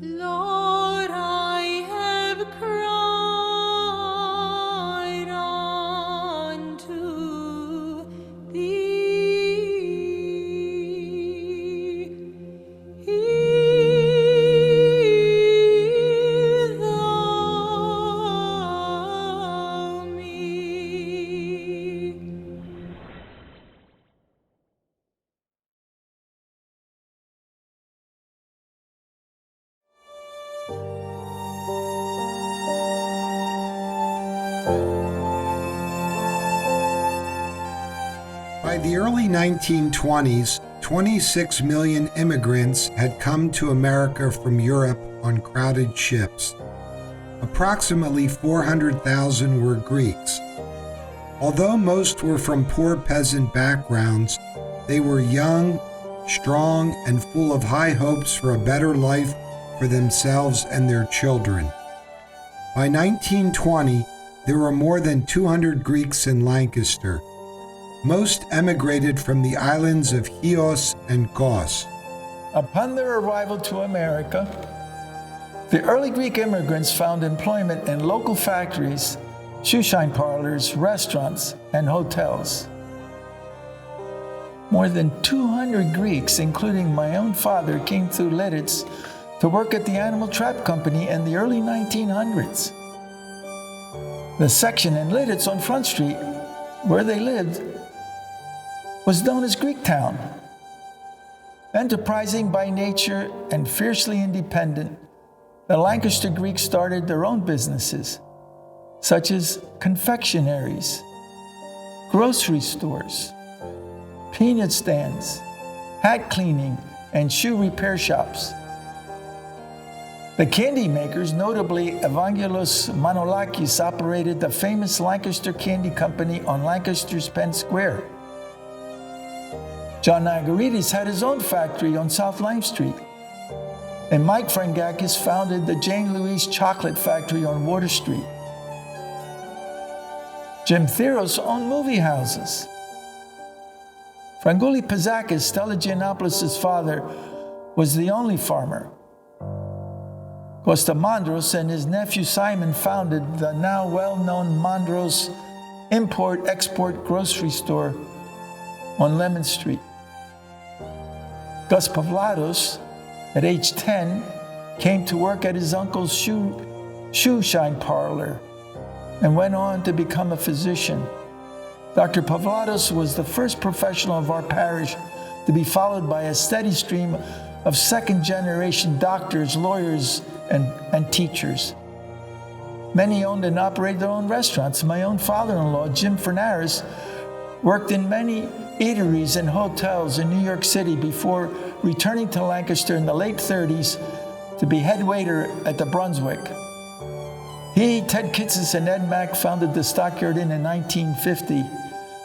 Lord, I have cried unto thee. Hear thou me. By the early 1920s, 26 million immigrants had come to America from Europe on crowded ships. Approximately 400,000 were Greeks. Although most were from poor peasant backgrounds, they were young, strong, and full of high hopes for a better life for themselves and their children. By 1920, there were more than 200 Greeks in Lancaster. Most emigrated from the islands of Chios and Kos. Upon their arrival to America, the early Greek immigrants found employment in local factories, shoeshine parlors, restaurants, and hotels. More than 200 Greeks, including my own father, came through Lidditz to work at the Animal Trap Company in the early 1900s. The section in Lidditz on Front Street, where they lived, was known as Greektown. Enterprising by nature and fiercely independent, the Lancaster Greeks started their own businesses, such as confectionaries, grocery stores, peanut stands, hat cleaning, and shoe repair shops. The candy makers, notably Evangelos Manolakis, operated the famous Lancaster Candy Company on Lancaster's Penn Square. John Ioannidis had his own factory on South Lime Street, and Mike Frangakis founded the Jane Louise Chocolate Factory on Water Street. Jim Theros owned movie houses. Franguli Pazakis, Stella Giannopoulos' father, was the only farmer. Costa Mandros and his nephew Simon founded the now well-known Mandros Import-Export grocery store on Lemon Street. Gus Pavlados, at age 10, came to work at his uncle's shoeshine parlor and went on to become a physician. Dr. Pavlados was the first professional of our parish to be followed by a steady stream of second-generation doctors, lawyers, and teachers. Many owned and operated their own restaurants. My own father-in-law, Jim Fernaris, worked in many eateries and hotels in New York City before returning to Lancaster in the late 30s to be head waiter at the Brunswick. He, Ted Kitsis, and Ed Mack founded the Stockyard Inn in 1950,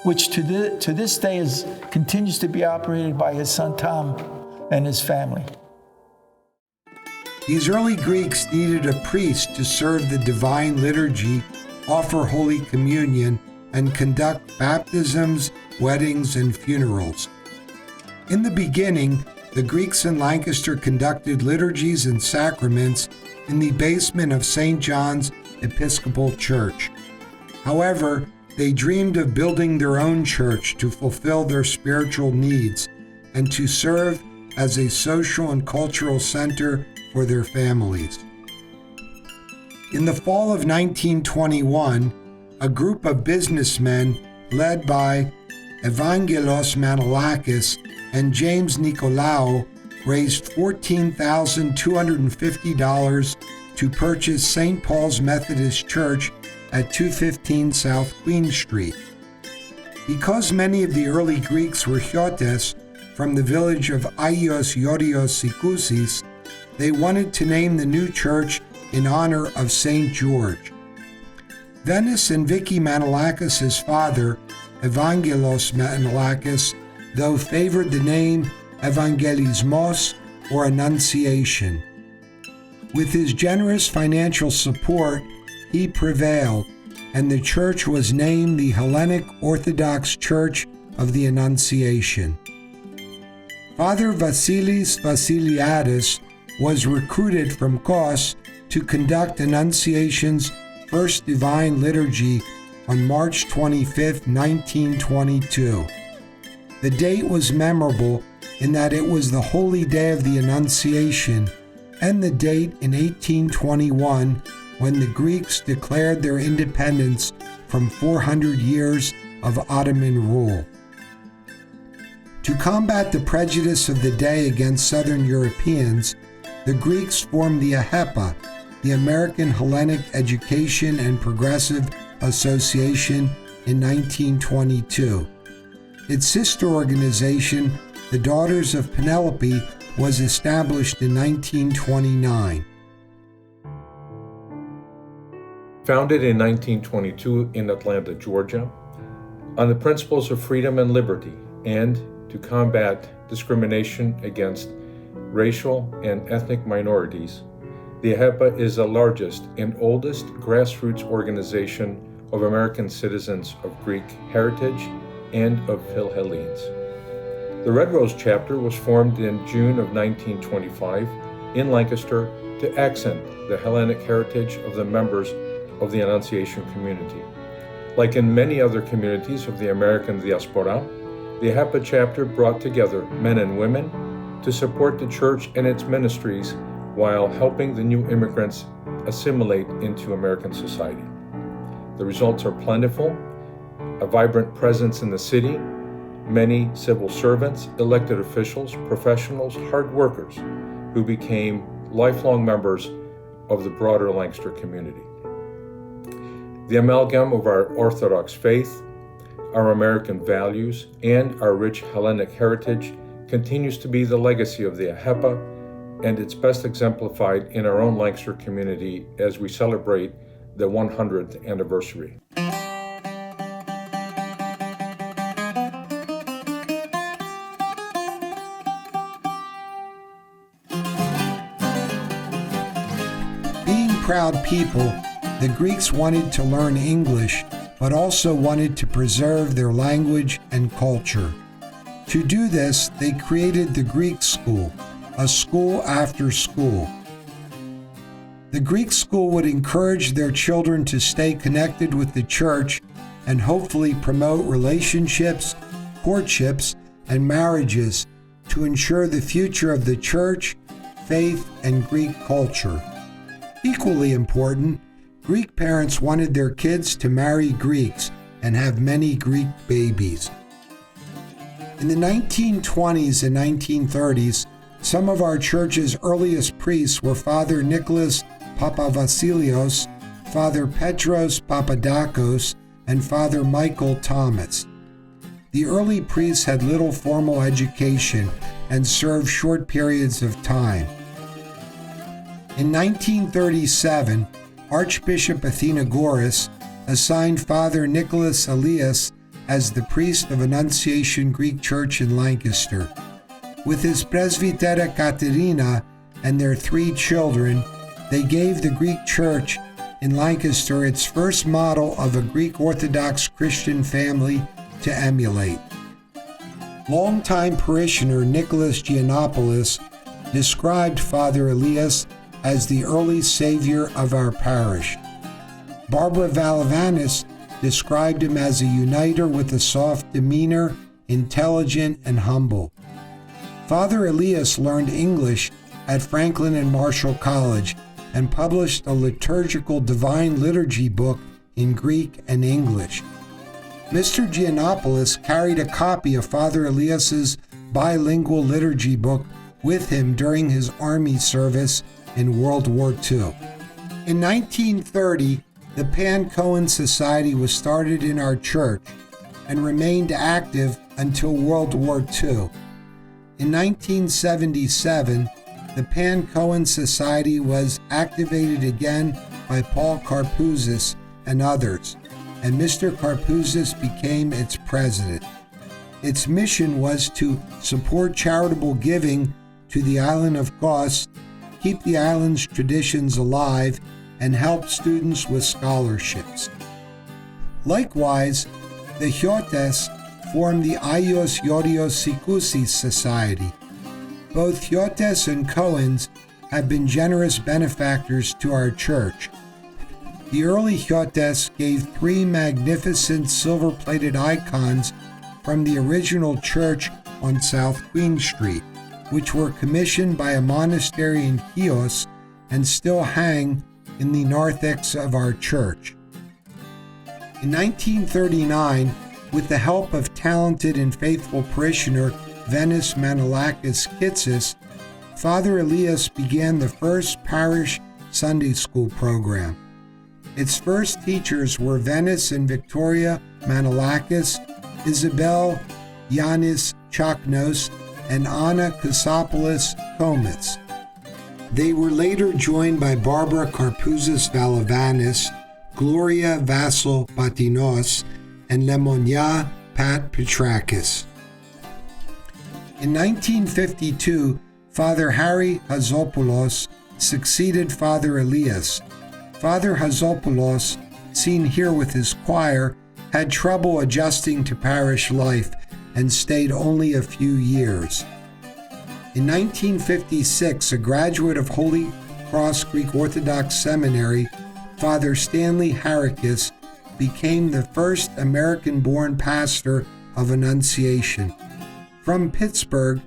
which to this day continues to be operated by his son Tom and his family. These early Greeks needed a priest to serve the divine liturgy, offer Holy Communion, and conduct baptisms, weddings, and funerals. In the beginning, the Greeks in Lancaster conducted liturgies and sacraments in the basement of St. John's Episcopal Church. However, they dreamed of building their own church to fulfill their spiritual needs and to serve as a social and cultural center for their families. In the fall of 1921, a group of businessmen led by Evangelos Manolakis and James Nicolaou raised $14,250 to purchase St. Paul's Methodist Church at 215 South Queen Street. Because many of the early Greeks were Chiotes from the village of Agios Yorios Sikousis, they wanted to name the new church in honor of St. George. Venice and Vicky Manolakis' father, Evangelos Manolakis, though favored the name Evangelismos or Annunciation. With his generous financial support, he prevailed, and the church was named the Hellenic Orthodox Church of the Annunciation. Father Vasilis Vasiliadis was recruited from Kos to conduct Annunciation's first divine liturgy on March 25, 1922. The date was memorable in that it was the holy day of the Annunciation and the date in 1821 when the Greeks declared their independence from 400 years of Ottoman rule. To combat the prejudice of the day against Southern Europeans, the Greeks formed the AHEPA, the American Hellenic Education and Progressive Association, in 1922. Its sister organization, the Daughters of Penelope, was established in 1929. Founded in 1922 in Atlanta, Georgia, on the principles of freedom and liberty, and to combat discrimination against racial and ethnic minorities, the AHEPA is the largest and oldest grassroots organization of American citizens of Greek heritage and of Philhellenes. The Red Rose chapter was formed in June of 1925 in Lancaster to accent the Hellenic heritage of the members of the Annunciation community. Like in many other communities of the American diaspora, the AHEPA chapter brought together men and women to support the church and its ministries while helping the new immigrants assimilate into American society. The results are plentiful: a vibrant presence in the city, many civil servants, elected officials, professionals, hard workers who became lifelong members of the broader Lancaster community. The amalgam of our Orthodox faith, our American values, and our rich Hellenic heritage continues to be the legacy of the AHEPA, and it's best exemplified in our own Lancaster community as we celebrate the 100th anniversary. Being proud people, the Greeks wanted to learn English, but also wanted to preserve their language and culture. To do this, they created the Greek school, a school after school. The Greek school would encourage their children to stay connected with the church and hopefully promote relationships, courtships, and marriages to ensure the future of the church, faith, and Greek culture. Equally important, Greek parents wanted their kids to marry Greeks and have many Greek babies. In the 1920s and 1930s, some of our church's earliest priests were Father Nicholas Papavasilios, Father Petros Papadakos, and Father Michael Thomas. The early priests had little formal education and served short periods of time. In 1937, Archbishop Athenagoras assigned Father Nicholas Elias as the priest of Annunciation Greek Church in Lancaster. With his presbytera Katerina and their 3 children, they gave the Greek Church in Lancaster its first model of a Greek Orthodox Christian family to emulate. Longtime parishioner Nicholas Giannopoulos described Father Elias as the early savior of our parish. Barbara Valavanis described him as a uniter with a soft demeanor, intelligent and humble. Father Elias learned English at Franklin and Marshall College and published a liturgical divine liturgy book in Greek and English. Mr. Giannopoulos carried a copy of Father Elias's bilingual liturgy book with him during his army service in World War II. In 1930, the Pan-Cohen Society was started in our church and remained active until World War II. In 1977, the Pan-Cohen Society was activated again by Paul Karpouzis and others, and Mr. Karpouzis became its president. Its mission was to support charitable giving to the island of Kos, keep the island's traditions alive, and help students with scholarships. Likewise, the Hyotes formed the Ios Yorios Sikousis Society, Both Hyotes and Cohens have been generous benefactors to our church. The early Hyotes gave 3 magnificent silver-plated icons from the original church on South Queen Street, which were commissioned by a monastery in Chios and still hang in the narthex of our church. In 1939, with the help of talented and faithful parishioner Venis Manolakis Kitsis, Father Elias began the first parish Sunday school program. Its first teachers were Venis and Victoria Manolakis, Isabel Yanis Chaknos, and Anna Kosopoulos Komets. They were later joined by Barbara Karpouzis Valavanis, Gloria Vassal Batinos, and Lemonia Pat Petrakis. In 1952, Father Harry Hazopoulos succeeded Father Elias. Father Hazopoulos, seen here with his choir, had trouble adjusting to parish life and stayed only a few years. In 1956, a graduate of Holy Cross Greek Orthodox Seminary, Father Stanley Harakis, became the first American-born pastor of Annunciation. From Pittsburgh,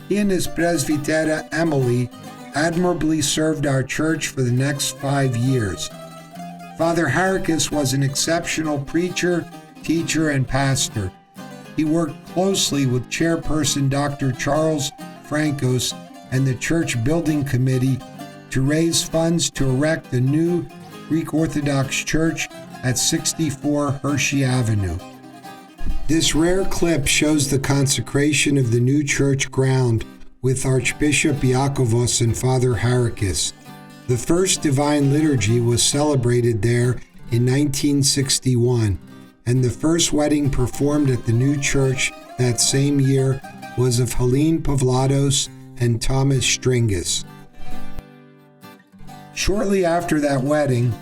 he and his presbytera Emily admirably served our church for the next 5 years. Father Harakis was an exceptional preacher, teacher, and pastor. He worked closely with Chairperson Dr. Charles Francos and the Church Building Committee to raise funds to erect a new Greek Orthodox church at 64 Hershey Avenue. This rare clip shows the consecration of the new church ground with Archbishop Iakovos and Father Harakis. The first Divine Liturgy was celebrated there in 1961, and the first wedding performed at the new church that same year was of Helene Pavlados and Thomas Stringus. Shortly after that wedding,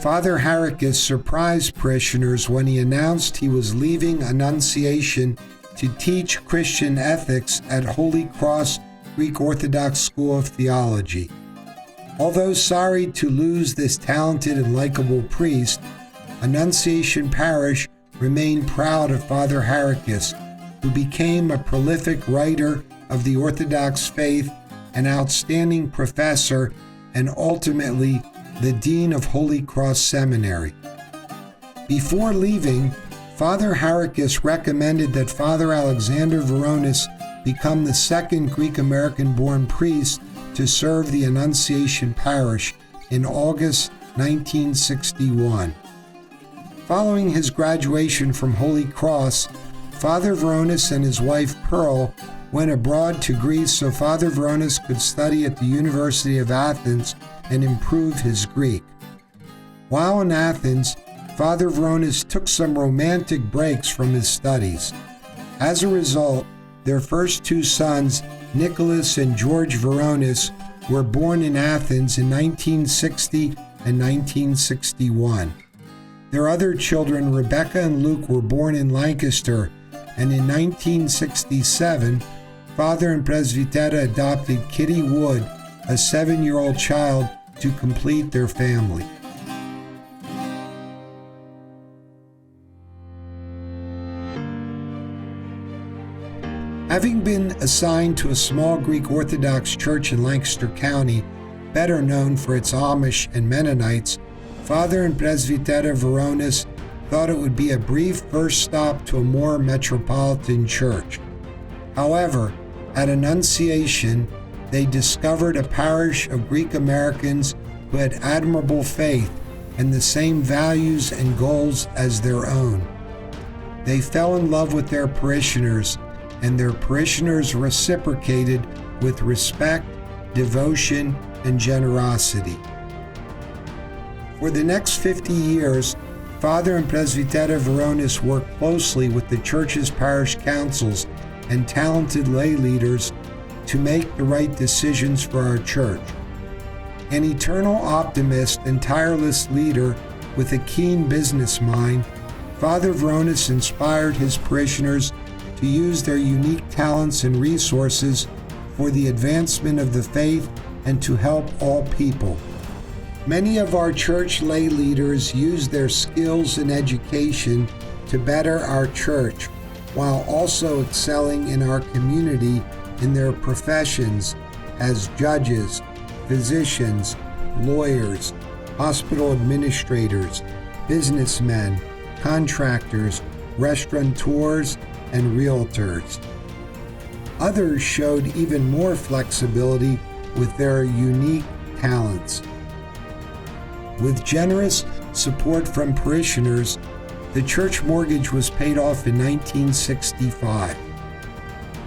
Father Harakis surprised parishioners when he announced he was leaving Annunciation to teach Christian ethics at Holy Cross Greek Orthodox School of Theology. Although sorry to lose this talented and likable priest, Annunciation Parish remained proud of Father Harakis, who became a prolific writer of the Orthodox faith, an outstanding professor, and ultimately the Dean of Holy Cross Seminary. Before leaving, Father Harakis recommended that Father Alexander Veronis become the second Greek-American-born priest to serve the Annunciation Parish in August 1961. Following his graduation from Holy Cross, Father Veronis and his wife Pearl went abroad to Greece so Father Veronis could study at the University of Athens and improve his Greek. While in Athens, Father Veronis took some romantic breaks from his studies. As a result, their first 2 sons, Nicholas and George Veronis, were born in Athens in 1960 and 1961. Their other children, Rebecca and Luke, were born in Lancaster, and in 1967, Father and Presbytera adopted Kitty Wood, a 7-year-old child, to complete their family. Having been assigned to a small Greek Orthodox church in Lancaster County, better known for its Amish and Mennonites, Father and Presbytera Veronis thought it would be a brief first stop to a more metropolitan church. However, at Annunciation, they discovered a parish of Greek Americans who had admirable faith and the same values and goals as their own. They fell in love with their parishioners, and their parishioners reciprocated with respect, devotion, and generosity. For the next 50 years, Father and Presbytera Veronis worked closely with the church's parish councils and talented lay leaders to make the right decisions for our church. An eternal optimist and tireless leader with a keen business mind, Father Veronis inspired his parishioners to use their unique talents and resources for the advancement of the faith and to help all people. Many of our church lay leaders use their skills in education to better our church, while also excelling in our community in their professions as judges, physicians, lawyers, hospital administrators, businessmen, contractors, restaurateurs, and realtors. Others showed even more flexibility with their unique talents. With generous support from parishioners, the church mortgage was paid off in 1965.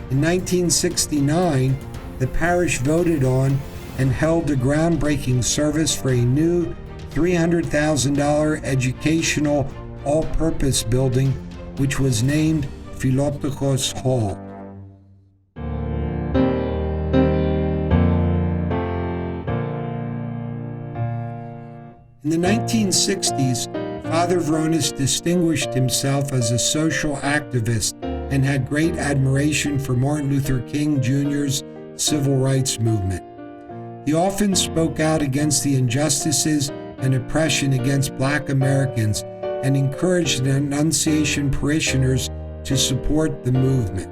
In 1969, the parish voted on and held a groundbreaking service for a new $300,000 educational all-purpose building, which was named Philoptochos Hall. In the 1960s, Father Veronis distinguished himself as a social activist and had great admiration for Martin Luther King Jr.'s civil rights movement. He often spoke out against the injustices and oppression against Black Americans and encouraged the Annunciation parishioners to support the movement.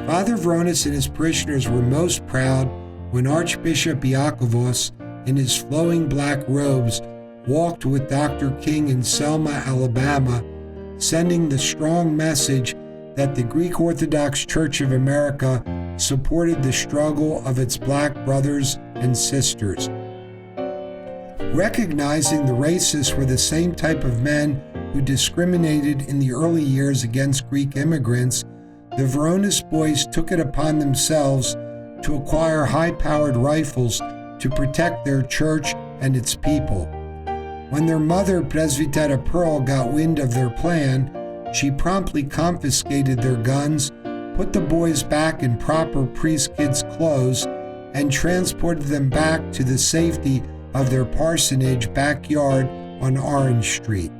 Father Veronis and his parishioners were most proud when Archbishop Iakovos, in his flowing black robes, walked with Dr. King in Selma, Alabama, sending the strong message that the Greek Orthodox Church of America supported the struggle of its Black brothers and sisters. Recognizing the racists were the same type of men who discriminated in the early years against Greek immigrants, the Veronis boys took it upon themselves to acquire high-powered rifles to protect their church and its people. When their mother, Presbytera Pearl, got wind of their plan, she promptly confiscated their guns, put the boys back in proper priest kids' clothes, and transported them back to the safety of their parsonage backyard on Orange Street.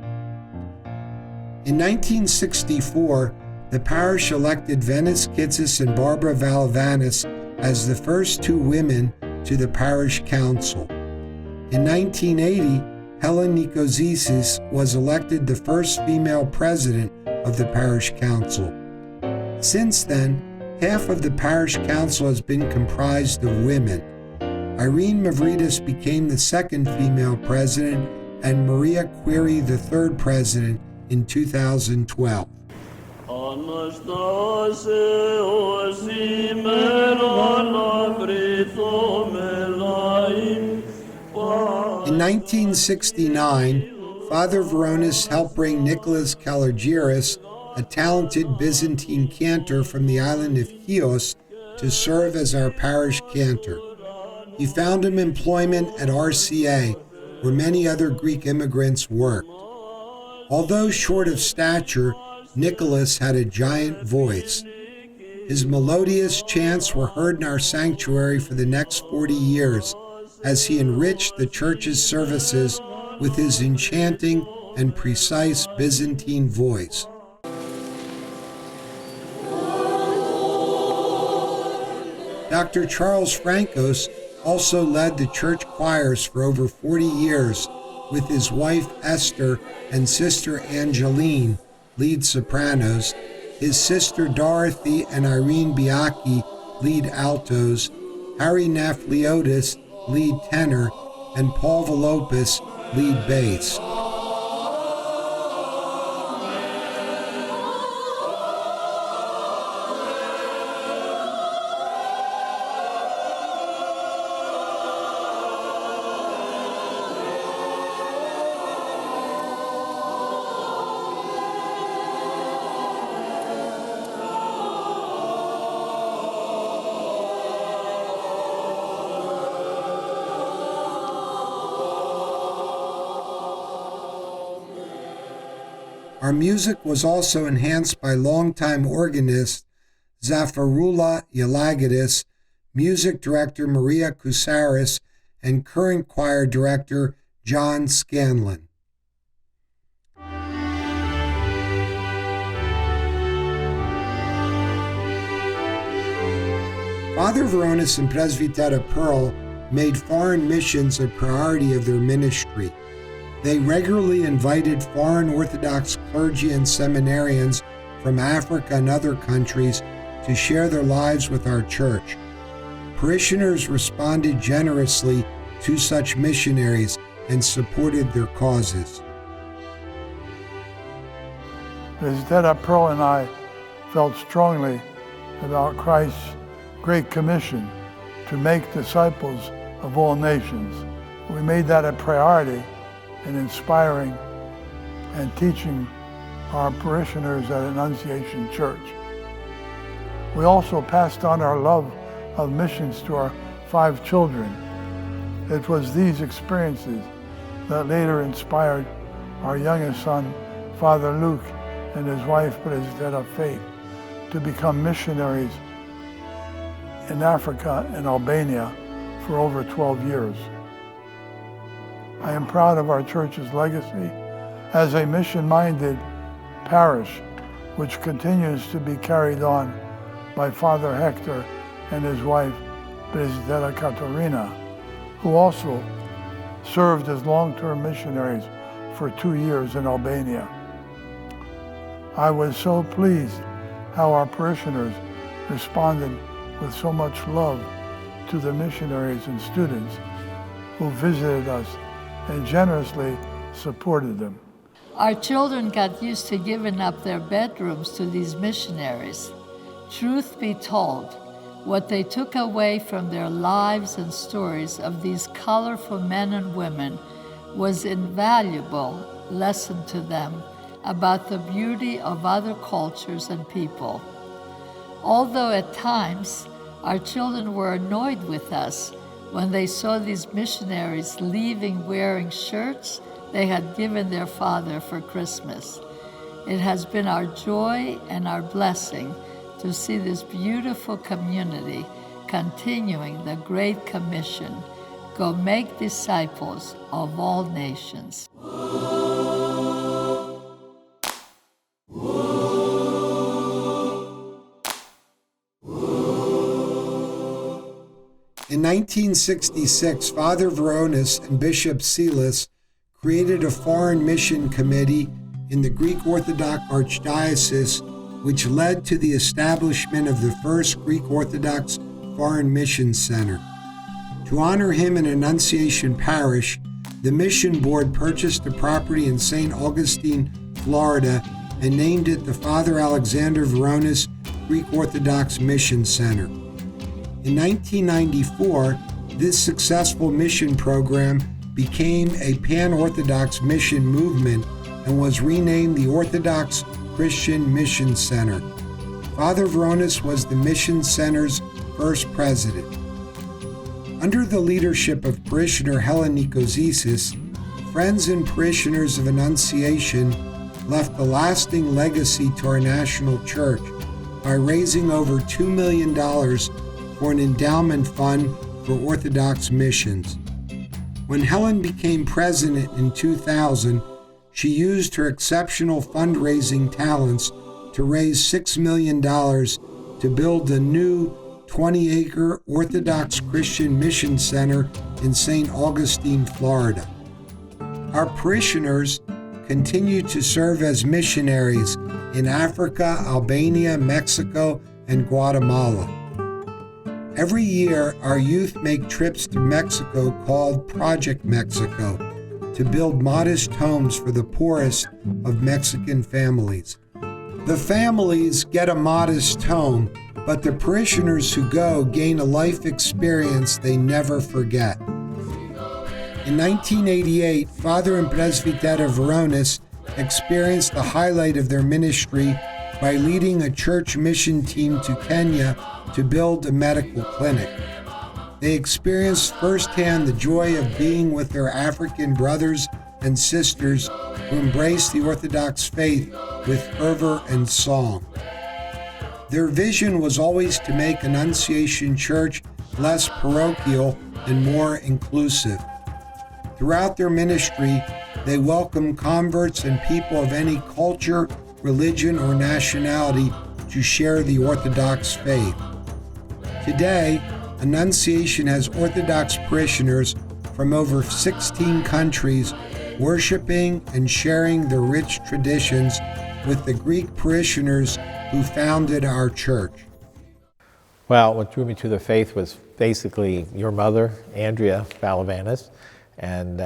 In 1964, the parish elected Venice Kitsis and Barbara Valavanis as the first two women to the parish council. In 1980, Helen Nicozisis was elected the first female president of the parish council. Since then, half of the parish council has been comprised of women. Irene Mavridis became the second female president and Maria Query the third president in 2012. In 1969, Father Veronis helped bring Nicholas Kalargyros, a talented Byzantine cantor from the island of Chios, to serve as our parish cantor. He found him employment at RCA, where many other Greek immigrants worked. Although short of stature, Nicholas had a giant voice. His melodious chants were heard in our sanctuary for the next 40 years, as he enriched the church's services with his enchanting and precise Byzantine voice. Dr. Charles Frankos also led the church choirs for over 40 years with his wife Esther and sister Angeline, lead sopranos, his sister Dorothy and Irene Biaki, lead altos, Harry Nafliotis, lead tenor, and Paul Volopis, lead bass. Our music was also enhanced by longtime organist Zafarula Ioannidis, music director Maria Kousaris, and current choir director John Scanlon. Father Veronis and Presbytera Pearl made foreign missions a priority of their ministry. They regularly invited foreign Orthodox clergy and seminarians from Africa and other countries to share their lives with our church. Parishioners responded generously to such missionaries and supported their causes. Presbytera Pearl and I felt strongly about Christ's Great Commission to make disciples of all nations. We made that a priority in inspiring and teaching our parishioners at Annunciation Church. We also passed on our love of missions to our 5 children. It was these experiences that later inspired our youngest son, Father Luke, and his wife, Presbytera Faith, to become missionaries in Africa and Albania for over 12 years. I am proud of our church's legacy as a mission-minded parish, which continues to be carried on by Father Hector and his wife, Presbytera Katerina, who also served as long-term missionaries for 2 years in Albania. I was so pleased how our parishioners responded with so much love to the missionaries and students who visited us and generously supported them. Our children got used to giving up their bedrooms to these missionaries. Truth be told, what they took away from their lives and stories of these colorful men and women was invaluable lesson to them about the beauty of other cultures and people. Although at times our children were annoyed with us when they saw these missionaries leaving wearing shirts they had given their father for Christmas. It has been our joy and our blessing to see this beautiful community continuing the Great Commission, go make disciples of all nations. In 1966, Father Veronis and Bishop Silas created a foreign mission committee in the Greek Orthodox Archdiocese, which led to the establishment of the first Greek Orthodox Foreign Mission Center. To honor him in Annunciation Parish, the Mission Board purchased a property in St. Augustine, Florida, and named it the Father Alexander Veronis Greek Orthodox Mission Center. In 1994, this successful mission program became a pan-Orthodox mission movement and was renamed the Orthodox Christian Mission Center. Father Veronis was the Mission Center's first president. Under the leadership of parishioner Helen Nicozisis, friends and parishioners of Annunciation left a lasting legacy to our national church by raising over $2 million for an endowment fund for Orthodox missions. When Helen became president in 2000, she used her exceptional fundraising talents to raise $6 million to build a new 20-acre Orthodox Christian Mission Center in St. Augustine, Florida. Our parishioners continue to serve as missionaries in Africa, Albania, Mexico, and Guatemala. Every year, our youth make trips to Mexico called Project Mexico to build modest homes for the poorest of Mexican families. The families get a modest home, but the parishioners who go gain a life experience they never forget. In 1988, Father and Presbytera Veronis experienced the highlight of their ministry by leading a church mission team to Kenya to build a medical clinic. They experienced firsthand the joy of being with their African brothers and sisters who embrace the Orthodox faith with fervor and song. Their vision was always to make Annunciation Church less parochial and more inclusive. Throughout their ministry, they welcome converts and people of any culture, religion, or nationality to share the Orthodox faith. Today, Annunciation has Orthodox parishioners from over 16 countries worshiping and sharing their rich traditions with the Greek parishioners who founded our church. Well, what drew me to the faith was basically your mother, Andrea Balavanis, and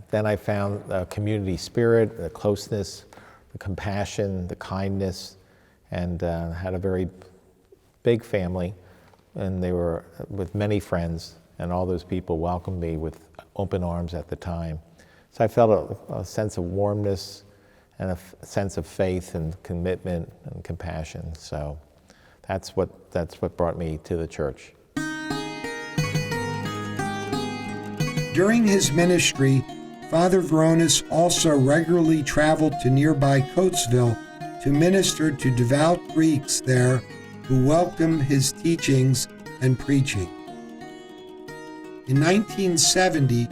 then I found the community spirit, the closeness, the compassion, the kindness, and had a very big family, and they were with many friends, and all those people welcomed me with open arms at the time. So I felt a sense of warmness and a sense of faith and commitment and compassion. So that's what brought me to the church. During his ministry, Father Veronis also regularly traveled to nearby Coatesville to minister to devout Greeks there who welcomed his teachings and preaching. In 1970,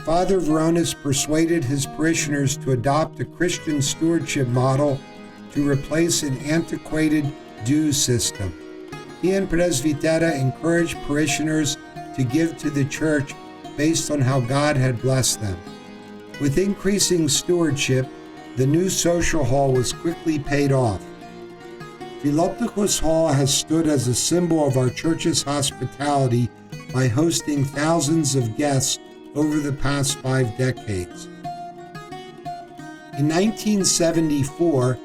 Father Veronis persuaded his parishioners to adopt a Christian stewardship model to replace an antiquated dues system. He and Presbytera encouraged parishioners to give to the church based on how God had blessed them. With increasing stewardship, the new social hall was quickly paid off. Philoptochos Hall has stood as a symbol of our church's hospitality by hosting thousands of guests over the past 5 decades. In 1974,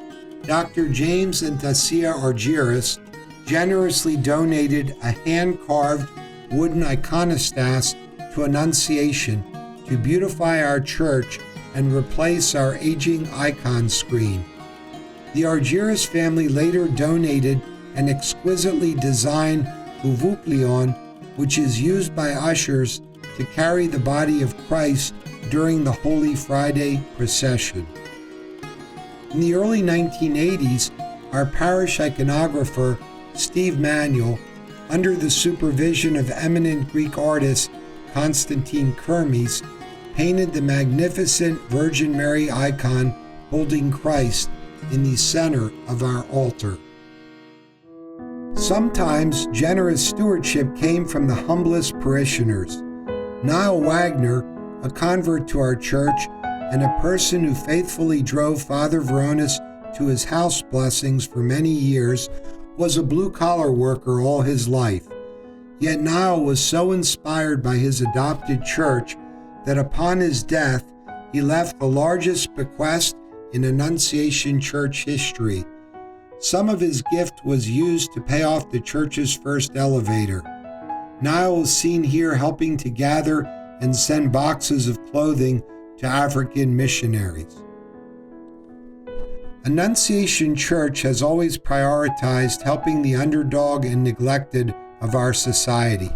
Dr. James and Tasia Argyros generously donated a hand-carved wooden iconostas to Annunciation to beautify our church and replace our aging icon screen. The Argyros family later donated an exquisitely designed ouvouclion, which is used by ushers to carry the body of Christ during the Holy Friday procession. In the early 1980s, our parish iconographer, Steve Manuel, under the supervision of eminent Greek artist Konstantin Kermes, painted the magnificent Virgin Mary icon holding Christ in the center of our altar. Sometimes generous stewardship came from the humblest parishioners. Niall Wagner, a convert to our church and a person who faithfully drove Father Veronis to his house blessings for many years, was a blue-collar worker all his life. Yet Niall was so inspired by his adopted church that upon his death, he left the largest bequest in Annunciation church history. Some of his gift was used to pay off the church's first elevator. Niall is seen here helping to gather and send boxes of clothing to African missionaries. Annunciation Church has always prioritized helping the underdog and neglected of our society.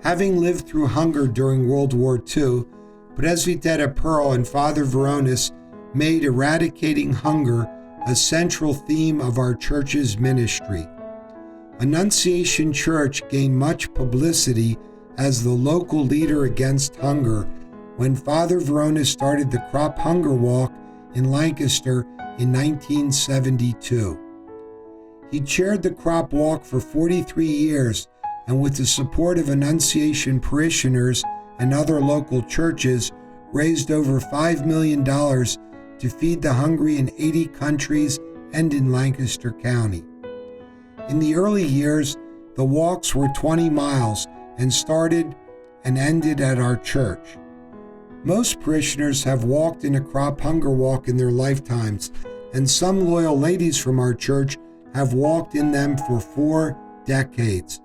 Having lived through hunger during World War II, Presbytera Pearl and Father Veronis made eradicating hunger a central theme of our church's ministry. Annunciation Church gained much publicity as the local leader against hunger when Father Veronis started the Crop Hunger Walk in Lancaster in 1972. He chaired the Crop Walk for 43 years, and with the support of Annunciation parishioners and other local churches, raised over $5 million to feed the hungry in 80 countries and in Lancaster County. In the early years, the walks were 20 miles and started and ended at our church. Most parishioners have walked in a Crop Hunger Walk in their lifetimes, and some loyal ladies from our church have walked in them for 4 decades.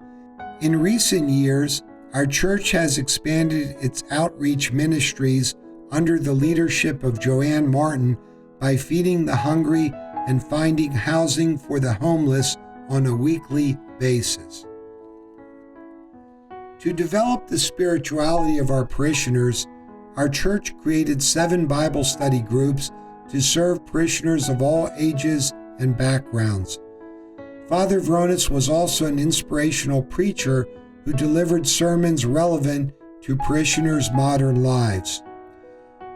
In recent years, our church has expanded its outreach ministries under the leadership of Joanne Martin by feeding the hungry and finding housing for the homeless on a weekly basis. To develop the spirituality of our parishioners, our church created 7 Bible study groups to serve parishioners of all ages and backgrounds. Father Veronis was also an inspirational preacher who delivered sermons relevant to parishioners' modern lives.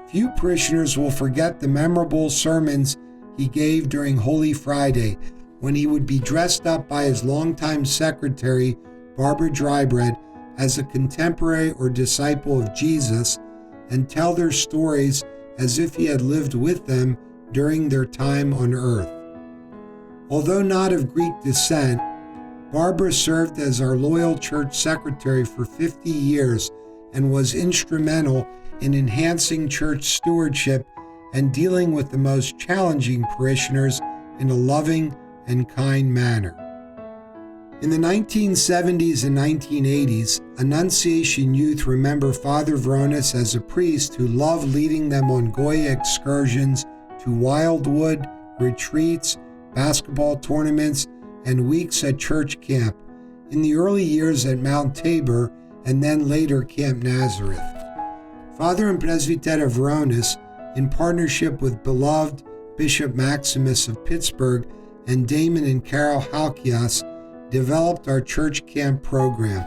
Few parishioners will forget the memorable sermons he gave during Holy Friday, when he would be dressed up by his longtime secretary, Barbara Drybread, as a contemporary or disciple of Jesus and tell their stories as if he had lived with them during their time on earth. Although not of Greek descent, Barbara served as our loyal church secretary for 50 years and was instrumental in enhancing church stewardship and dealing with the most challenging parishioners in a loving and kind manner. In the 1970s and 1980s, Annunciation youth remember Father Veronis as a priest who loved leading them on Goya excursions to Wildwood, retreats, basketball tournaments, and weeks at church camp, in the early years at Mount Tabor and then later Camp Nazareth. Father and Presbyter Veronis, in partnership with beloved Bishop Maximus of Pittsburgh and Damon and Carol Halkias, developed our church camp program.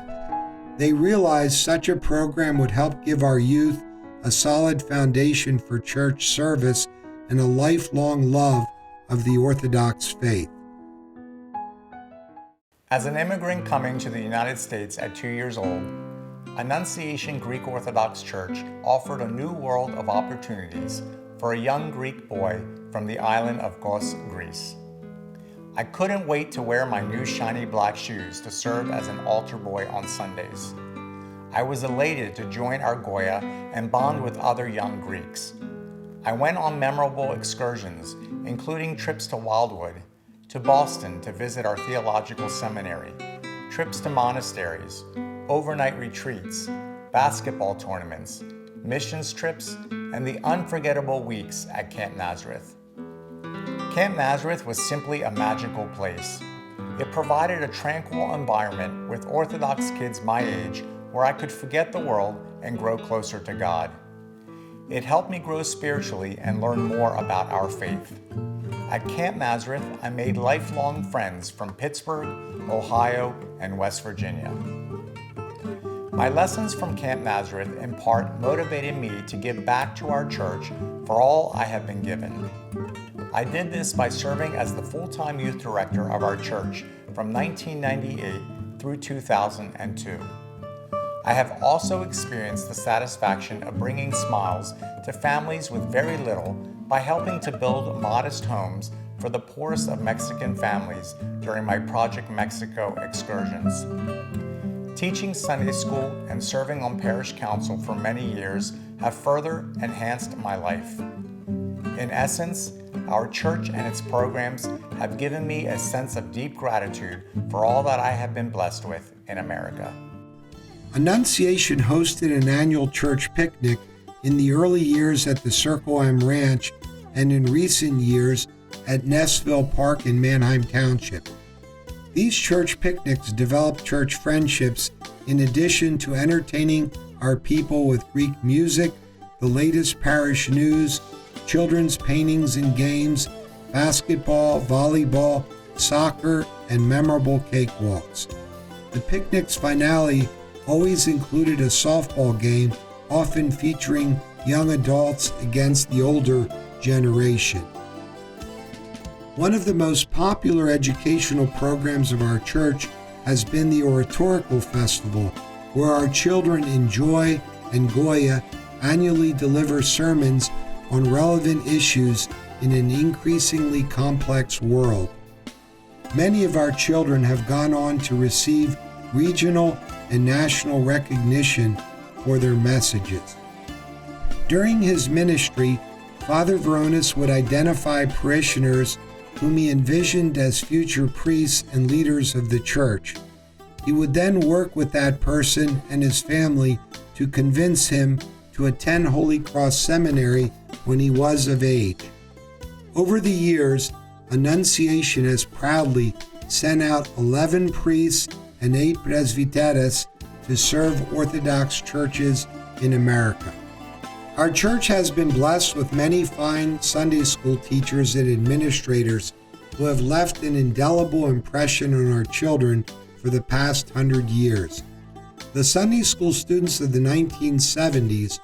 They realized such a program would help give our youth a solid foundation for church service and a lifelong love of the Orthodox faith. As an immigrant coming to the United States at 2 years old, Annunciation Greek Orthodox Church offered a new world of opportunities for a young Greek boy from the island of Kos, Greece. I couldn't wait to wear my new shiny black shoes to serve as an altar boy on Sundays. I was elated to join our Goya and bond with other young Greeks. I went on memorable excursions, including trips to Wildwood, to Boston to visit our theological seminary, trips to monasteries, overnight retreats, basketball tournaments, missions trips, and the unforgettable weeks at Camp Nazareth. Camp Nazareth was simply a magical place. It provided a tranquil environment with Orthodox kids my age where I could forget the world and grow closer to God. It helped me grow spiritually and learn more about our faith. At Camp Nazareth, I made lifelong friends from Pittsburgh, Ohio, and West Virginia. My lessons from Camp Nazareth in part motivated me to give back to our church for all I have been given. I did this by serving as the full-time youth director of our church from 1998 through 2002. I have also experienced the satisfaction of bringing smiles to families with very little by helping to build modest homes for the poorest of Mexican families during my Project Mexico excursions. Teaching Sunday school and serving on parish council for many years have further enhanced my life. In essence, our church and its programs have given me a sense of deep gratitude for all that I have been blessed with in America. Annunciation hosted an annual church picnic in the early years at the Circle M Ranch and in recent years at Nessville Park in Manheim Township. These church picnics developed church friendships in addition to entertaining our people with Greek music, the latest parish news, children's paintings and games, basketball, volleyball, soccer, and memorable cakewalks. The picnic's finale always included a softball game, often featuring young adults against the older generation. One of the most popular educational programs of our church has been the Oratorical Festival, where our children in Joy and Goya annually deliver sermons on relevant issues in an increasingly complex world. Many of our children have gone on to receive regional and national recognition for their messages. During his ministry, Father Veronis would identify parishioners whom he envisioned as future priests and leaders of the church. He would then work with that person and his family to convince him to attend Holy Cross Seminary when he was of age. Over the years, Annunciation has proudly sent out 11 priests and 8 presbyteres to serve Orthodox churches in America. Our church has been blessed with many fine Sunday school teachers and administrators who have left an indelible impression on our children for the past 100 years. The Sunday school students of the 1970s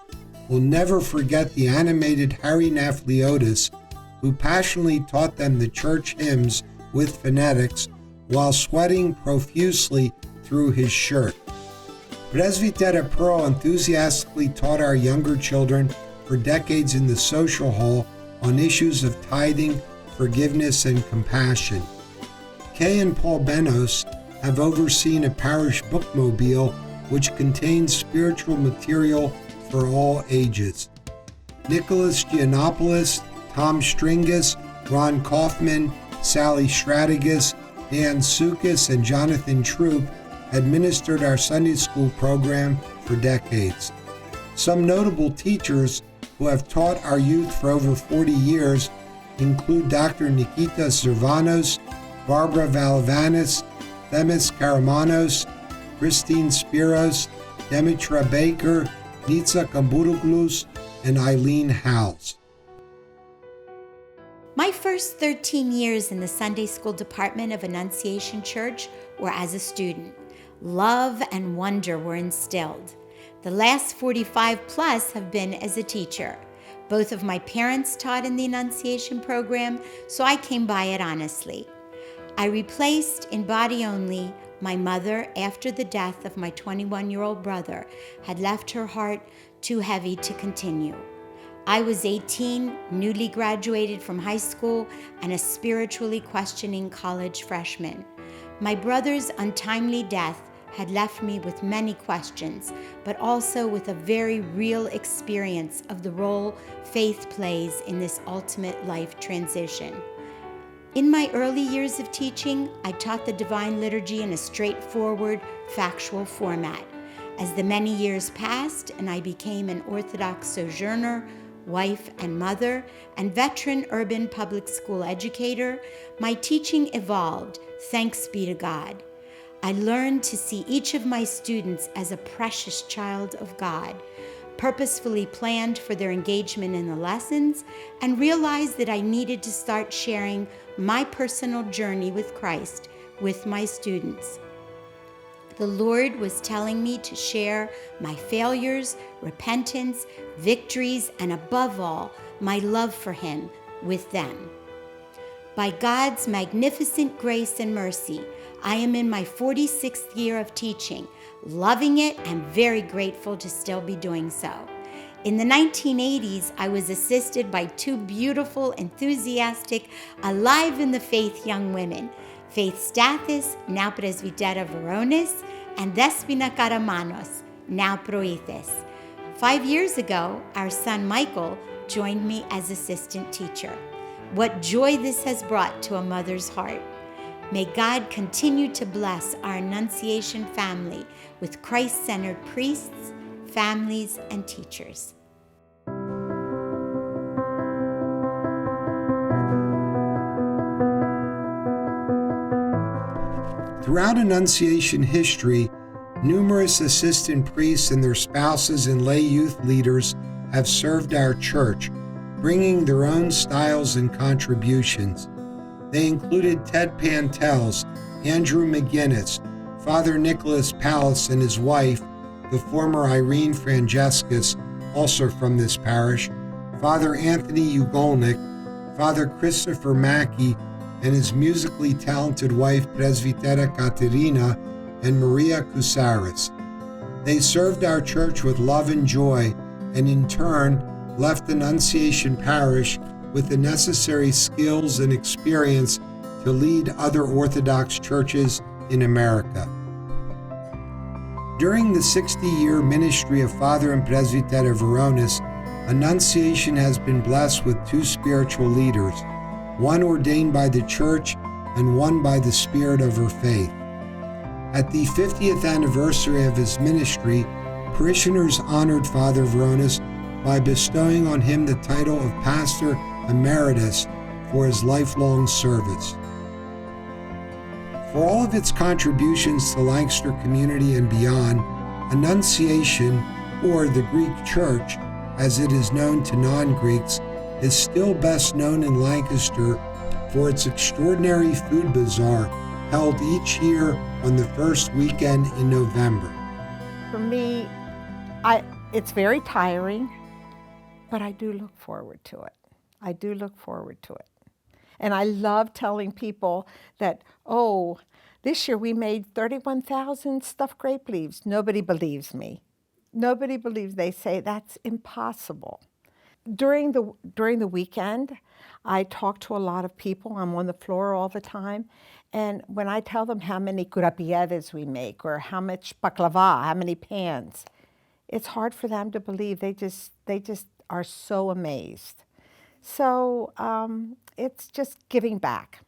will never forget the animated Harry Nafliotis, who passionately taught them the church hymns with phonetics while sweating profusely through his shirt. Presbytera Pearl enthusiastically taught our younger children for decades in the social hall on issues of tithing, forgiveness, and compassion. Kay and Paul Benos have overseen a parish bookmobile which contains spiritual material for all ages. Nicholas Giannopoulos, Tom Stringus, Ron Kaufman, Sally Stratigus, Dan Sukas, and Jonathan Troop administered our Sunday school program for decades. Some notable teachers who have taught our youth for over 40 years include Dr. Nikita Zervanos, Barbara Valavanis, Themis Karamanos, Christine Spiros, Demetra Baker, Nitsa Kambouroglos, and Eileen Howes. My first 13 years in the Sunday school department of Annunciation Church were as a student. Love and wonder were instilled. The last 45 plus have been as a teacher. Both of my parents taught in the Annunciation program, so I came by it honestly. I replaced in body only my mother after the death of my 21-year-old brother had left her heart too heavy to continue. I was 18, newly graduated from high school, and a spiritually questioning college freshman. My brother's untimely death had left me with many questions, but also with a very real experience of the role faith plays in this ultimate life transition. In my early years of teaching, I taught the Divine Liturgy in a straightforward, factual format. As the many years passed and I became an Orthodox sojourner, wife and mother, and veteran urban public school educator, my teaching evolved, thanks be to God. I learned to see each of my students as a precious child of God, purposefully planned for their engagement in the lessons, and realized that I needed to start sharing my personal journey with Christ with my students. The Lord was telling me to share my failures, repentance, victories, and above all, my love for Him with them. By God's magnificent grace and mercy, I am in my 46th year of teaching, loving it and very grateful to still be doing so. In the 1980s, I was assisted by two beautiful, enthusiastic, alive in the faith young women, Faith Stathis, now Presbytera Veronis, and Despina Karamanos, now Proites. 5 years ago, our son Michael joined me as assistant teacher. What joy this has brought to a mother's heart. May God continue to bless our Annunciation family with Christ-centered priests, families, and teachers. Throughout Annunciation history, numerous assistant priests and their spouses and lay youth leaders have served our church, bringing their own styles and contributions. They included Ted Pantels, Andrew McGinnis, Father Nicholas Pallas and his wife, the former Irene Francescus, also from this parish, Father Anthony Ugolnik, Father Christopher Mackey, and his musically talented wife Presbytera Katerina and Maria Kusaris. They served our church with love and joy, and in turn left Annunciation Parish with the necessary skills and experience to lead other Orthodox churches in America. During the 60-year ministry of Father and Presbytera Veronis, Annunciation has been blessed with two spiritual leaders, one ordained by the Church and one by the Spirit of her faith. At the 50th anniversary of his ministry, parishioners honored Father Veronis by bestowing on him the title of Pastor Emeritus for his lifelong service. For all of its contributions to the Lancaster community and beyond, Annunciation, or the Greek Church, as it is known to non-Greeks, is still best known in Lancaster for its extraordinary food bazaar held each year on the first weekend in November. For me, it's very tiring, but I do look forward to it. I do look forward to it. And I love telling people that, This year we made 31,000 stuffed grape leaves. Nobody believes me. Nobody believes. They say that's impossible. During the weekend, I talk to a lot of people. I'm on the floor all the time. And when I tell them how many kurapiedes we make or how much baklava, how many pans, it's hard for them to believe. They just are so amazed. So it's just giving back,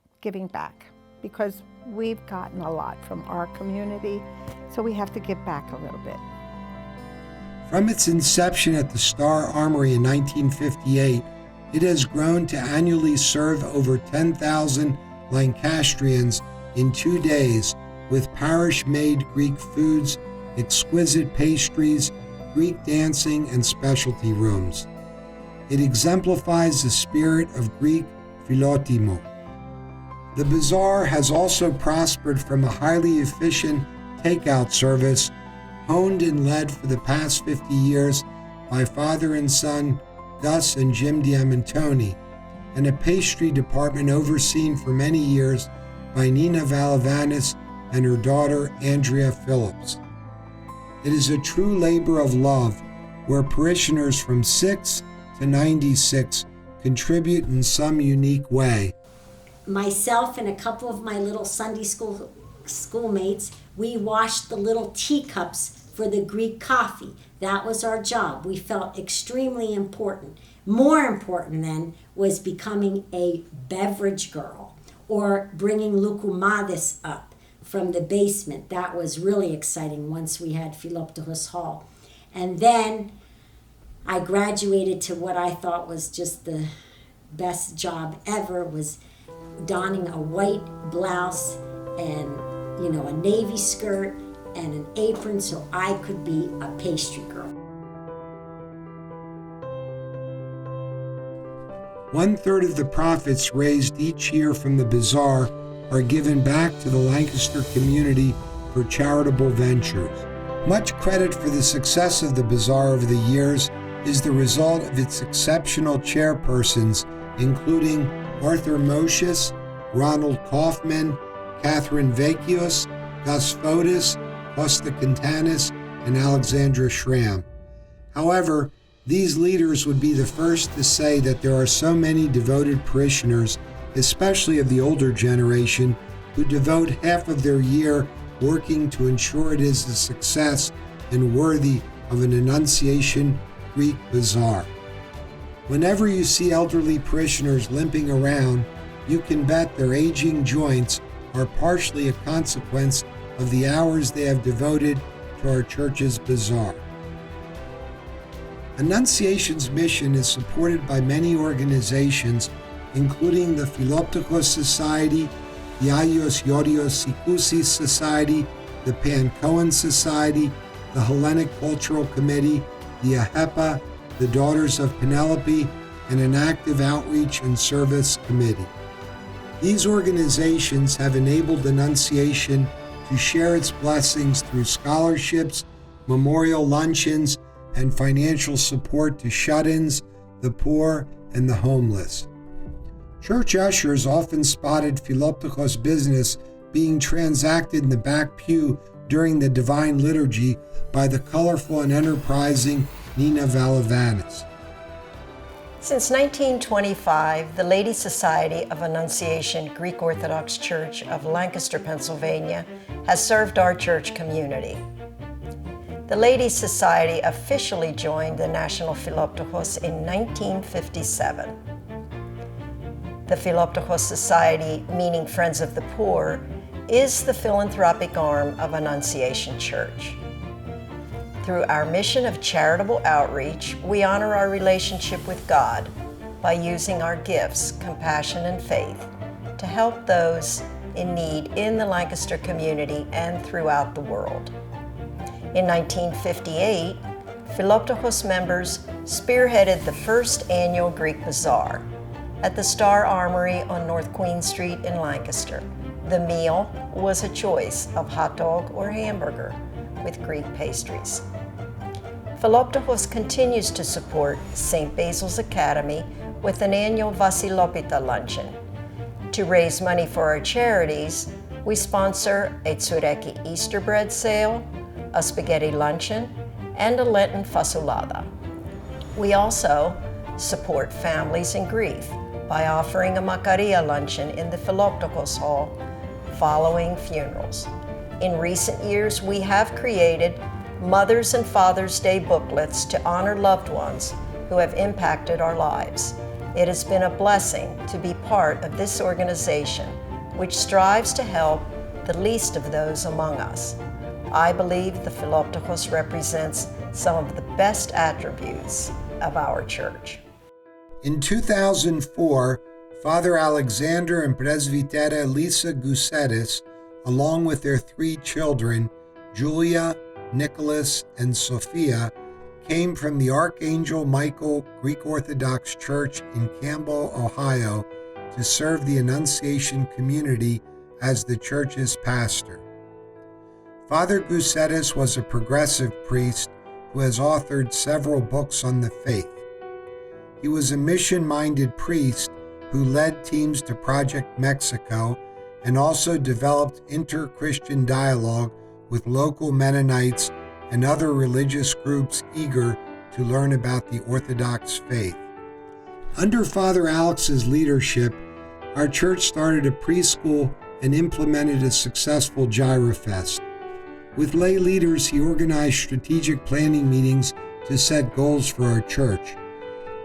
because we've gotten a lot from our community, so we have to give back a little bit. From its inception at the Star Armory in 1958, it has grown to annually serve over 10,000 Lancastrians in 2 days with parish-made Greek foods, exquisite pastries, Greek dancing, and specialty rooms. It exemplifies the spirit of Greek philotimo. The Bazaar has also prospered from a highly efficient takeout service honed and led for the past 50 years by father and son Gus and Jim Diamantoni, and a pastry department overseen for many years by Nina Valavanis and her daughter Andrea Phillips. It is a true labor of love where parishioners from 6 to 96 contribute in some unique way. Myself and a couple of my little Sunday schoolmates, we washed the little teacups for the Greek coffee. That was our job. We felt extremely important. More important then was becoming a beverage girl or bringing Loukoumades up from the basement. That was really exciting once we had Philoptochos Hall. And then I graduated to what I thought was just the best job ever, was donning a white blouse and a navy skirt and an apron so I could be a pastry girl. 1/3 of the profits raised each year from the Bazaar are given back to the Lancaster community for charitable ventures. Much credit for the success of the Bazaar over the years is the result of its exceptional chairpersons, including Arthur Moshes, Ronald Kaufman, Catherine Vakios, Gus Fotis, Costa Quintanis, and Alexandra Schramm. However, these leaders would be the first to say that there are so many devoted parishioners, especially of the older generation, who devote half of their year working to ensure it is a success and worthy of an Annunciation Greek Bazaar. Whenever you see elderly parishioners limping around, you can bet their aging joints are partially a consequence of the hours they have devoted to our church's Bazaar. Annunciation's mission is supported by many organizations, including the Philoptochos Society, the Agios Yorios Sikousis Society, the Pan-Cohen Society, the Hellenic Cultural Committee, the AHEPA, the Daughters of Penelope, and an active outreach and service committee. These organizations have enabled Annunciation to share its blessings through scholarships, memorial luncheons, and financial support to shut-ins, the poor, and the homeless. Church ushers often spotted Philoptochos business being transacted in the back pew during the Divine Liturgy by the colorful and enterprising Nina Valavanis. Since 1925, the Ladies' Society of Annunciation Greek Orthodox Church of Lancaster, Pennsylvania, has served our church community. The Ladies' Society officially joined the National Philoptochos in 1957. The Philoptochos Society, meaning Friends of the Poor, is the philanthropic arm of Annunciation Church. Through our mission of charitable outreach, we honor our relationship with God by using our gifts, compassion, and faith to help those in need in the Lancaster community and throughout the world. In 1958, Philoptochos members spearheaded the first annual Greek Bazaar at the Star Armory on North Queen Street in Lancaster. The meal was a choice of hot dog or hamburger with Greek pastries. Philoptochos continues to support St. Basil's Academy with an annual Vasilopita luncheon. To raise money for our charities, We sponsor a tsureki Easter bread sale, a spaghetti luncheon, and a Lenten fasolada. We also support families in grief by offering a Macaria luncheon in the Philoptochos Hall following funerals. In recent years, we have created Mother's and Father's Day booklets to honor loved ones who have impacted our lives. It has been a blessing to be part of this organization, which strives to help the least of those among us. I believe the Philoptochos represents some of the best attributes of our church. In 2004, Father Alexander and Presbytera Lisa Goussetis, along with their 3 children, Julia, Nicholas, and Sophia, came from the Archangel Michael Greek Orthodox Church in Campbell, Ohio, to serve the Annunciation community as the church's pastor. Father Goussetis was a progressive priest who has authored several books on the faith. He was a mission-minded priest who led teams to Project Mexico and also developed inter-Christian dialogue with local Mennonites and other religious groups eager to learn about the Orthodox faith. Under Father Alex's leadership, our church started a preschool and implemented a successful Gyrofest. With lay leaders, he organized strategic planning meetings to set goals for our church.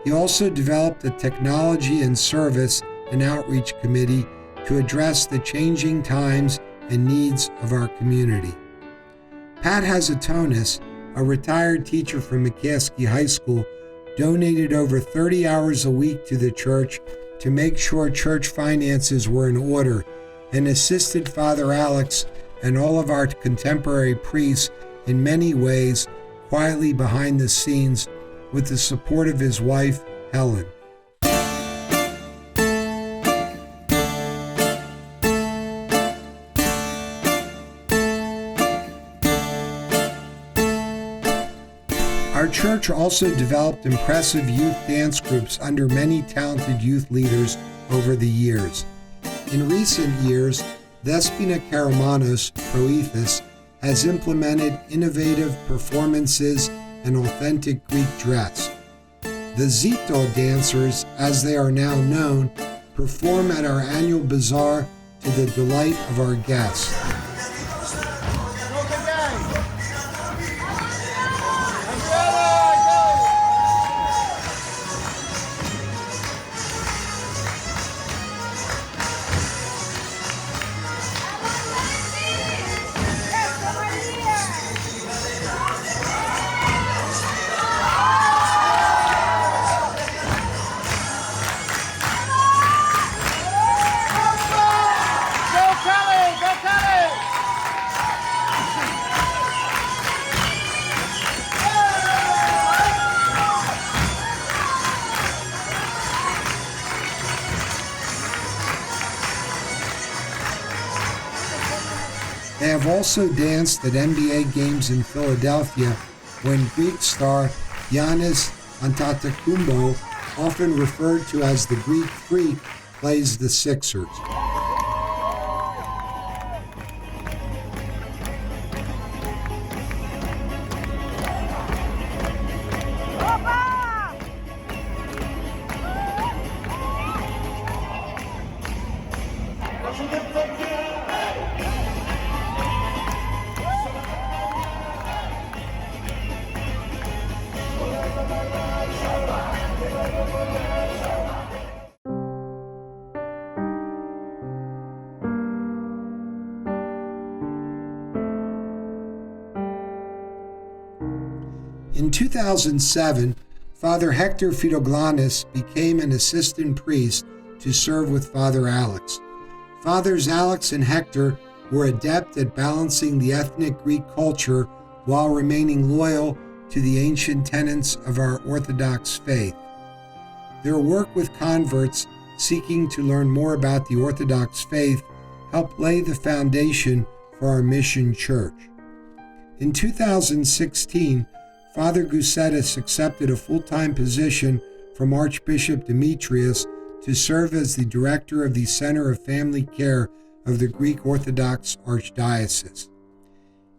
He also developed a technology and service and outreach committee to address the changing times and needs of our community. Pat Hazatonis, a retired teacher from McCaskey High School, donated over 30 hours a week to the church to make sure church finances were in order and assisted Father Alex and all of our contemporary priests in many ways quietly behind the scenes with the support of his wife, Helen. Our church also developed impressive youth dance groups under many talented youth leaders over the years. In recent years, Despina Karamanos Proethys has implemented innovative performances and authentic Greek dress. The Zito dancers, as they are now known, perform at our annual Bazaar to the delight of our guests. They have also danced at NBA games in Philadelphia when Greek star Giannis Antetokounmpo, often referred to as the Greek Freak, plays the Sixers. In 2007, Father Hector Firoglanis became an assistant priest to serve with Father Alex. Fathers Alex and Hector were adept at balancing the ethnic Greek culture while remaining loyal to the ancient tenets of our Orthodox faith. Their work with converts seeking to learn more about the Orthodox faith helped lay the foundation for our mission church. In 2016, Father Goussetis accepted a full-time position from Archbishop Demetrius to serve as the director of the Center of Family Care of the Greek Orthodox Archdiocese.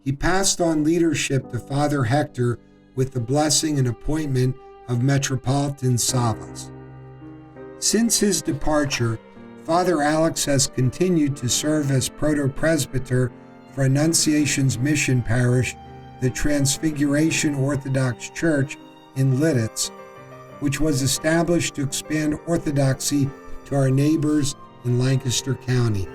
He passed on leadership to Father Hector with the blessing and appointment of Metropolitan Savas. Since his departure, Father Alex has continued to serve as proto-presbyter for Annunciation's mission parish, the Transfiguration Orthodox Church in Lidditz, which was established to expand orthodoxy to our neighbors in Lancaster County.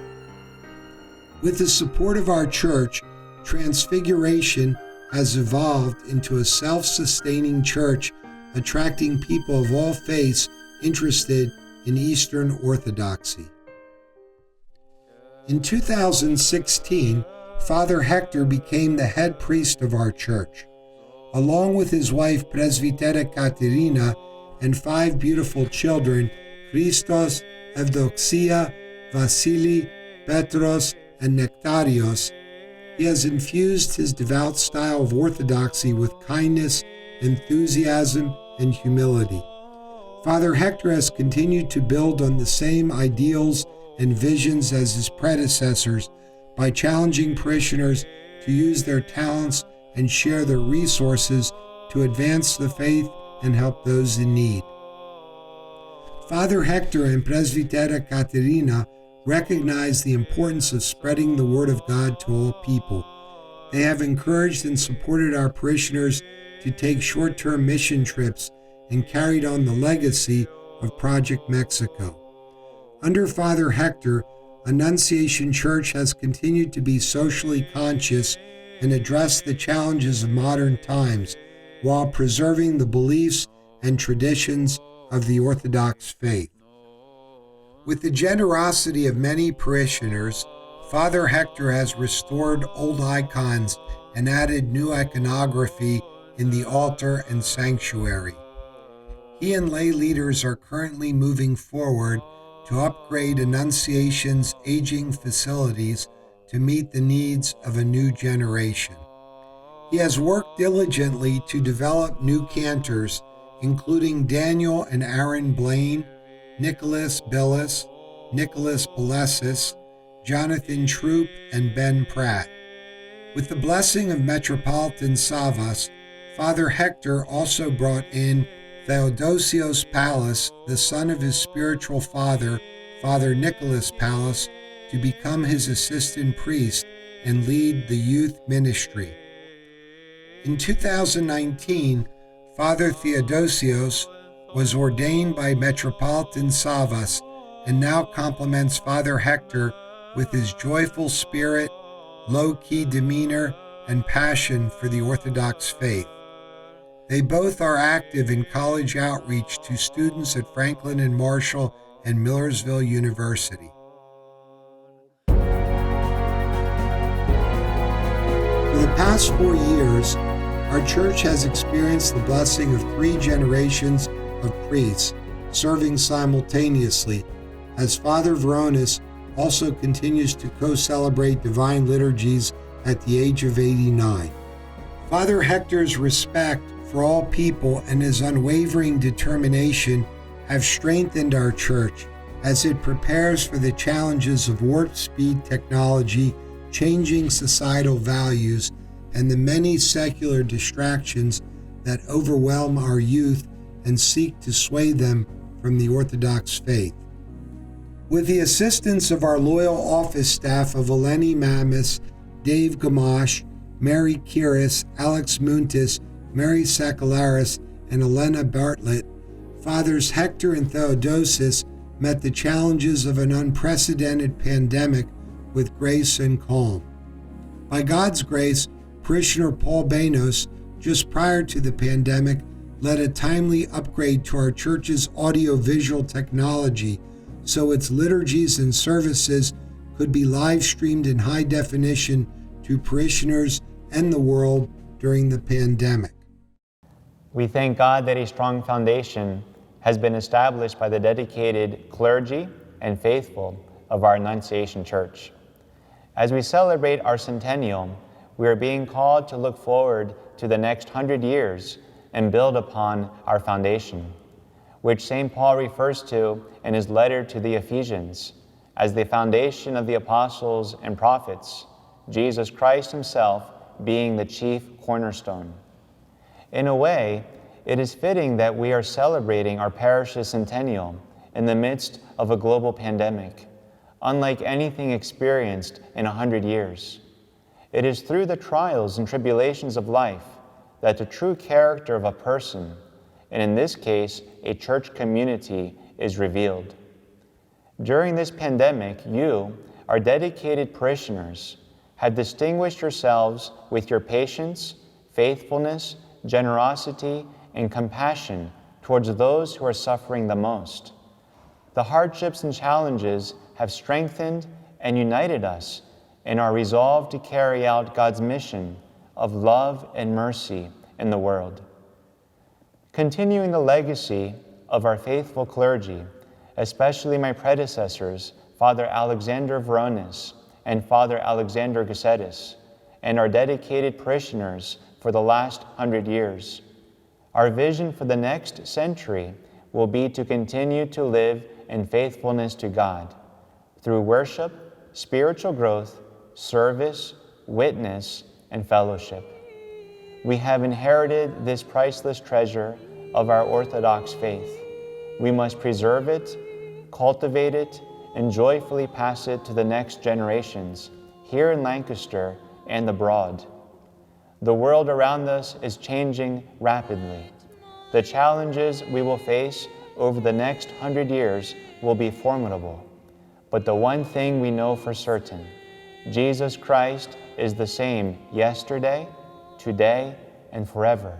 With the support of our church, Transfiguration has evolved into a self-sustaining church, attracting people of all faiths interested in Eastern Orthodoxy. In 2016, Father Hector became the head priest of our church. Along with his wife Presbytera Katerina and 5 beautiful children, Christos, Evdoxia, Vasili, Petros, and Nectarios, he has infused his devout style of orthodoxy with kindness, enthusiasm, and humility. Father Hector has continued to build on the same ideals and visions as his predecessors by challenging parishioners to use their talents and share their resources to advance the faith and help those in need. Father Hector and Presbytera Katerina recognize the importance of spreading the word of God to all people. They have encouraged and supported our parishioners to take short-term mission trips and carried on the legacy of Project Mexico. Under Father Hector, Annunciation Church has continued to be socially conscious and address the challenges of modern times while preserving the beliefs and traditions of the Orthodox faith. With the generosity of many parishioners, Father Hector has restored old icons and added new iconography in the altar and sanctuary. He and lay leaders are currently moving forward to upgrade Annunciation's aging facilities to meet the needs of a new generation. He has worked diligently to develop new cantors, including Daniel and Aaron Blaine, Nicholas Billis, Nicholas Belesis, Jonathan Troop, and Ben Pratt. With the blessing of Metropolitan Savas, Father Hector also brought in Theodosios Pallas, the son of his spiritual father, Father Nicholas Pallas, to become his assistant priest and lead the youth ministry. In 2019, Father Theodosios was ordained by Metropolitan Savas and now complements Father Hector with his joyful spirit, low-key demeanor, and passion for the Orthodox faith. They both are active in college outreach to students at Franklin and Marshall and Millersville University. For the past 4 years, our church has experienced the blessing of 3 generations of priests serving simultaneously, as Father Veronis also continues to co-celebrate divine liturgies at the age of 89. Father Hector's respect for all people and his unwavering determination have strengthened our church as it prepares for the challenges of warp-speed technology, changing societal values, and the many secular distractions that overwhelm our youth and seek to sway them from the Orthodox faith. With the assistance of our loyal office staff of Eleni Mamis, Dave Gamache, Mary Kiris, Alex Muntis, Mary Sakalaris, and Elena Bartlett, Fathers Hector and Theodosius met the challenges of an unprecedented pandemic with grace and calm. By God's grace, parishioner Paul Banos, just prior to the pandemic, led a timely upgrade to our church's audio-visual technology so its liturgies and services could be live-streamed in high definition to parishioners and the world during the pandemic. We thank God that a strong foundation has been established by the dedicated clergy and faithful of our Annunciation Church. As we celebrate our centennial, we are being called to look forward to the next 100 years and build upon our foundation, which St. Paul refers to in his letter to the Ephesians as the foundation of the apostles and prophets, Jesus Christ himself being the chief cornerstone. In a way, it is fitting that we are celebrating our parish's centennial in the midst of a global pandemic, unlike anything experienced in 100 years. It is through the trials and tribulations of life that the true character of a person, and in this case, a church community, is revealed. During this pandemic, you, our dedicated parishioners, have distinguished yourselves with your patience, faithfulness, generosity, and compassion towards those who are suffering the most. The hardships and challenges have strengthened and united us in our resolve to carry out God's mission of love and mercy in the world. Continuing the legacy of our faithful clergy, especially my predecessors, Father Alexander Veronis and Father Alexander Gussetis, and our dedicated parishioners for the last 100 years, our vision for the next century will be to continue to live in faithfulness to God through worship, spiritual growth, service, witness, and fellowship. We have inherited this priceless treasure of our Orthodox faith. We must preserve it, cultivate it, and joyfully pass it to the next generations here in Lancaster and abroad. The world around us is changing rapidly. The challenges we will face over the next 100 years will be formidable. But the one thing we know for certain, Jesus Christ is the same yesterday, today, and forever.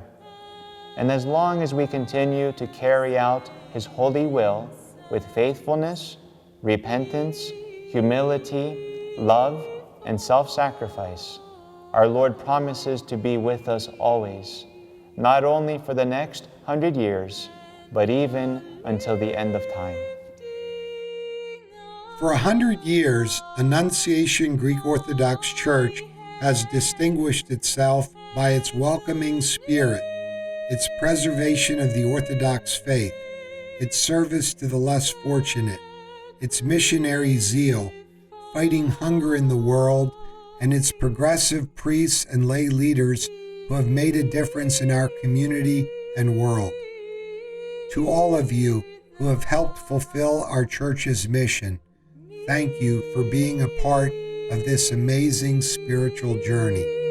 And as long as we continue to carry out His holy will with faithfulness, repentance, humility, love, and self-sacrifice, our Lord promises to be with us always, not only for the next 100 years, but even until the end of time. For 100 years, Annunciation Greek Orthodox Church has distinguished itself by its welcoming spirit, its preservation of the Orthodox faith, its service to the less fortunate, its missionary zeal, fighting hunger in the world, and its progressive priests and lay leaders who have made a difference in our community and world. To all of you who have helped fulfill our church's mission, thank you for being a part of this amazing spiritual journey.